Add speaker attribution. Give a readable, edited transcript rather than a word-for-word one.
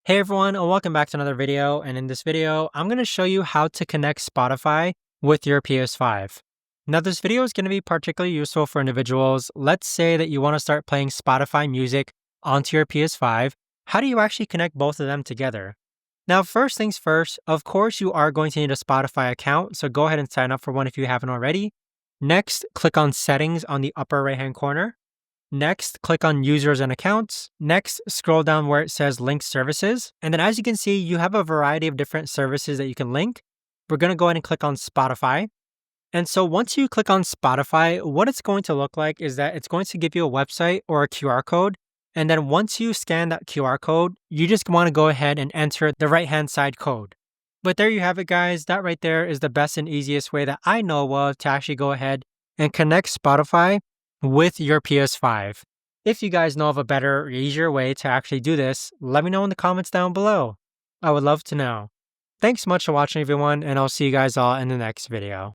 Speaker 1: Hey everyone, and welcome back to another video. And in this video, I'm going to show you how to connect Spotify with your PS5. Now, this video is going to be particularly useful for individuals. Let's say that you want to start playing Spotify music onto your PS5. How do you actually connect both of them together? Now, first things first, of course, you are going to need a Spotify account, so go ahead and sign up for one if you haven't already. Next, click on Settings on the upper right-hand corner. Next, click on Users and Accounts. Next, scroll down where it says Link Services. And then as you can see, you have a variety of different services that you can link. We're going to go ahead and click on Spotify. And so once you click on Spotify, what it's going to look like is that it's going to give you a website or a QR code. And then once you scan that QR code, you just want to go ahead and enter the right-hand side code. But there you have it, guys. That right there is the best and easiest way that I know of to actually go ahead and connect Spotify with your PS5. If you guys know of a better, easier way to actually do this, let me know in the comments down below. I would love to know. Thanks so much for watching, everyone, and I'll see you guys all in the next video.